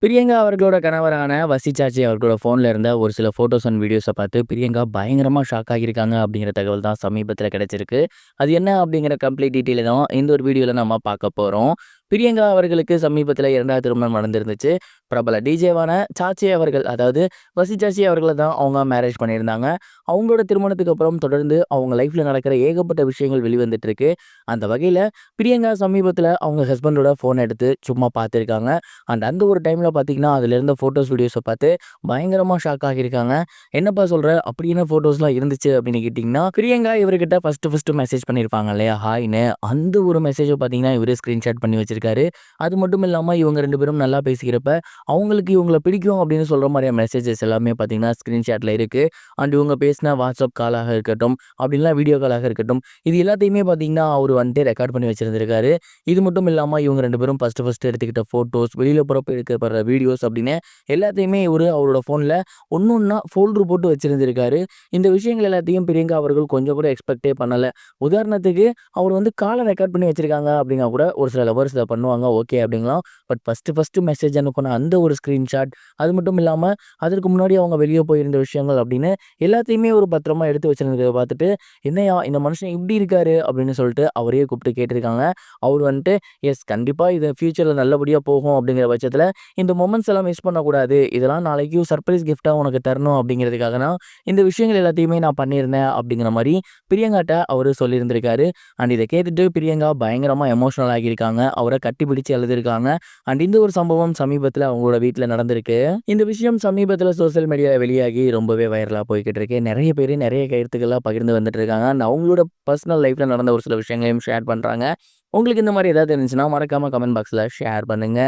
பிரியங்கா அவர்களோட கணவரான வசி சாச்சி அவர்களோட ஃபோன்ல இருந்த ஒரு சில ஃபோட்டோஸ் அண்ட் வீடியோஸ பார்த்து பிரியங்கா பயங்கரமா ஷாக் ஆகியிருக்காங்க அப்படிங்கிற தகவல் தான் சமீபத்தில கிடைச்சிருக்கு. அது என்ன அப்படிங்கிற கம்ப்ளீட் டீட்டெயில தான் இந்த ஒரு வீடியோல நம்ம பார்க்க போறோம். பிரியங்கா அவர்களுக்கு சமீபத்தில 2வது திருமணம் நடந்திருந்துச்சு. பிரபல டிஜேவான சாச்சி அவர்கள், அதாவது வசி சாச்சி அவர்கள தான் அவங்க மேரேஜ் பண்ணியிருந்தாங்க. அவங்களோட திருமணத்துக்கு அப்புறம் தொடர்ந்து அவங்க லைஃப்ல நடக்கிற ஏகப்பட்ட விஷயங்கள் வெளிவந்துட்டு இருக்கு. அந்த வகையில பிரியங்கா சமீபத்தில அவங்க ஹஸ்பண்டோட ஃபோன் எடுத்து சும்மா பார்த்துருக்காங்க. அந்த ஒரு டைம்ல பார்த்தீங்கன்னா, அதில இருந்த ஃபோட்டோஸ், வீடியோஸ பார்த்து பயங்கரமா ஷாக் ஆகியிருக்காங்க. "என்னப்பா சொல்ற? அப்படி என்ன ஃபோட்டோஸ்லாம் இருந்துச்சு?" அப்படின்னு கேட்டீங்கன்னா, பிரியங்கா இவர்கிட்ட ஃபர்ஸ்ட்டு மெசேஜ் பண்ணியிருப்பாங்க இல்லையா? ஹாய்ன்னு. அந்த ஒரு மெசேஜ பார்த்தீங்கன்னா, இவரே ஸ்கிரீன்ஷாட் பண்ணி வச்சிருக்காரு. அது மட்டும் இல்லாம இவங்க 2 பேரும் நல்லா பேசிக்கிறப்ப, அவங்களுக்கு இவங்கள பிடிக்கும் அப்படின்னு சொல்ற மாரியான மெசேஜஸ் எல்லாமே பார்த்தீங்கன்னா, ஸ்கிரீன்ஷாட்ல இருக்கு. அண்ட் இவங்க பேசின வாட்ஸ்அப் காலாக இருக்கட்டும், அப்படி இல்லனா வீடியோ காலாக இருக்கட்டும், இது எல்லாத்தையுமே பார்த்தீங்கன்னா, அவரு வந்துட்டு ரெக்கார்ட் பண்ணி வச்சிருந்திருக்காரு. இது மட்டும் இல்லாம இவங்க 2 பேரும் ஃபர்ஸ்ட்டு எடுத்துக்கிட்ட ஃபோட்டோஸ், வெளியில போறப்ப எடுக்கப்படுற வீடியோஸ் அப்படின்னு எல்லாத்தையுமே இவரு அவரோட ஃபோன்ல ஒண்ணொன்னா ஃபோல்டர் போட்டு வச்சிருந்திருக்காரு. இந்த விஷயங்கள் எல்லாத்தையும் பிரியங்கா அவர்கள் கொஞ்சம் கூட எக்ஸ்பெக்ட்டே பண்ணல. உதாரணத்துக்கு அவர் வந்து கால ரெக்கார்ட் பண்ணி வச்சிருக்காங்க அப்படின்னா கூட ஒரு சில லவர்ஸ் இத பண்ணுவாங்க. ஓகே அப்படிங்கலாம். பட் ஃபர்ஸ்ட்டு மெசேஜ் அனுப்புன அந்த ஒரு ஸ்கிரீன்ஷாட், அது மட்டும் இல்லாம அதற்கு முன்னாடி அவங்க வெளிய போயிருந்த விஷயங்கள் அப்படின்னு எல்லாத்தையுமே ஒரு பத்திரமா எடுத்து வச்சிருந்தத பார்த்துட்டு, "என்னய்யா இந்த மனுஷன் இப்படி இருக்காரு?" அப்படின்னு சொல்லிட்டு அவரையே கூப்பிட்டு கேட்டிருக்காங்க. அவரு வந்துட்டு, "எஸ் கண்டிப்பா இது ஃபியூச்சர்ல நல்லபடியா போகும் அப்படிங்கிற பட்சத்தில இந்த மொமெண்ட்ஸ் எல்லாம் மிஸ் பண்ணக்கூடாது. இதெல்லாம் நாளைக்கு சர்ப்ரைஸ் கிஃப்ட்டா உனக்கு தரணும் அப்படிங்கிறதுக்காக தான் இந்த விஷயங்கள் எல்லாத்தையுமே நான் பண்ணியிருந்தேன்." அப்படிங்கிற மாரி பிரியங்காட்ட அவரு சொல்லியிருந்திருக்காரு. அண்ட் இத கேட்டுட்டு பிரியங்கா பயங்கரமா எமோஷனல் ஆகியிருக்காங்க. அவர கட்டிப்பிடிச்சு அழுதுருக்காங்க. அண்ட் இந்த ஒரு சம்பவம் சமீபத்தில அவங்களோட வீட்ல நடந்திருக்கு. இந்த விஷயம் சமீபத்தில சோசியல் மீடியால வெளியாகி ரொம்பவே வைரலா போய்க்கிட்டு இருக்கு. நெறைய பேரு நெறைய கருத்துக்கள்லாம் பகிர்ந்து வந்துட்டு இருக்காங்க. அண்ட் அவங்களோட பர்சனல் லைஃப்ல நடந்த ஒரு சில விஷயங்களையும் ஷேர் பண்றாங்க. உங்களுக்கு இந்த மாரி ஏதாவது இருந்துச்சுன்னா மறக்காம கமெண்ட் பாக்ஸ்ல ஷேர் பண்ணுங்க.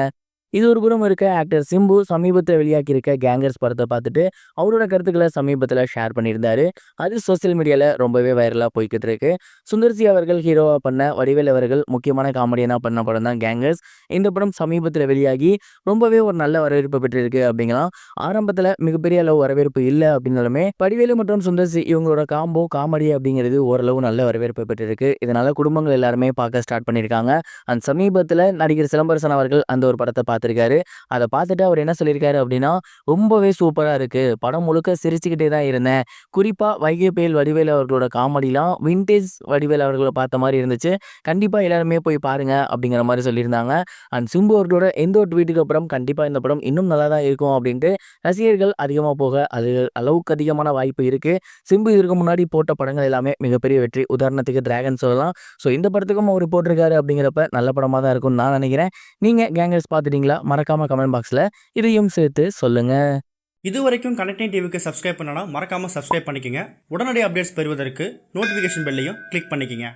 இது ஒரு புறம் இருக்க, ஆக்டர் சிம்பு சமீபத்தில வெளியாகியிருக்க கேங்கர்ஸ் படத்த பார்த்துட்டு, அவரோட கருத்துக்கள சமீபத்தில ஷேர் பண்ணியிருந்தாரு. அது சோசியல் மீடியால ரொம்பவே வைரலா போய்க்கிட்டு இருக்கு. சுந்தர் சி அவர்கள் ஹீரோவா பண்ண, வடிவேலு அவர்கள் முக்கியமான காமெடியனா பண்ண படம் தான் கேங்கர்ஸ். இந்த படம் சமீபத்தில வெளியாகி ரொம்பவே ஒரு நல்ல வரவேற்பு பெற்றிருக்கு அப்படிங்கலாம். ஆரம்பத்தில மிகப்பெரிய அளவு வரவேற்பு இல்ல அப்படின்னாலுமே, வடிவேலு மற்றும் சுந்தர் சி இவங்களோட காம்போ காமெடி அப்படிங்கிறது ஓரளவு நல்ல வரவேற்பு பெற்றிருக்கு. இதனால குடும்பங்கள் எல்லாருமே பார்க்க ஸ்டார்ட் பண்ணியிருக்காங்க. அண்ட் சமீபத்தில நடிகர் சிலம்பரசன் அவர்கள் அந்த ஒரு படத்த பார்த்திருக்காரு. அத பார்த்துட்டு அவர் என்ன சொல்லியிருக்காரு அப்படின்னா, "ரொம்பவே சூப்பரா இருக்கு. படம் முழுக்க சிரிச்சுக்கிட்டே தான் இருந்தேன். குறிப்பா வைகை புயல் வடிவேலு அவர்களோட காமெடிலாம் வின்டேஜ் வடிவேலு அவர்கள பார்த்த மாரி இருந்துச்சு. கண்டிப்பா எல்லாருமே போய் பாருங்க." அப்படிங்கிற மாரி சொல்லியிருந்தாங்க. அண்ட் சிம்பு அவர்களோட எந்த ஒரு ட்வீட்டுக்கு அப்புறம் கண்டிப்பா இந்த படம் இன்னும் நல்லா தான் இருக்கும் அப்படின்ட்டு ரசிகர்கள் அதிகமா போக அது அளவுக்கு அதிகமான வாய்ப்பு இருக்கு. சிம்பு இதற்கு முன்னாடி போட்ட படங்கள் எல்லாமே மிகப்பெரிய வெற்றி. உதாரணத்துக்கு டிராகன் சொல்லலாம். ஸோ இந்த படத்துக்கும் அவரு போட்டிருக்காரு அப்படிங்கிறப்ப நல்ல படமா தான் இருக்கும்னு நான் நினைக்கிறேன். நீங்க கேங்கர்ஸ் பார்த்துட்டீங்களா? மறக்காம கமெண்ட் பாக்ஸ்ல இதையும் சேர்த்து சொல்லுங்க. இதுவரைக்கும் கனெக்டிங் டிவிக்கு சப்ஸ்கிரைப் பண்ணனா மறக்காம சப்ஸ்கிரைப் பண்ணிக்கங்க. உடனடி அப்டேட்ஸ் பெறுவதற்கு நோட்டிஃபிகேஷன் பெல்லையும் கிளிக் பண்ணிக்கங்க.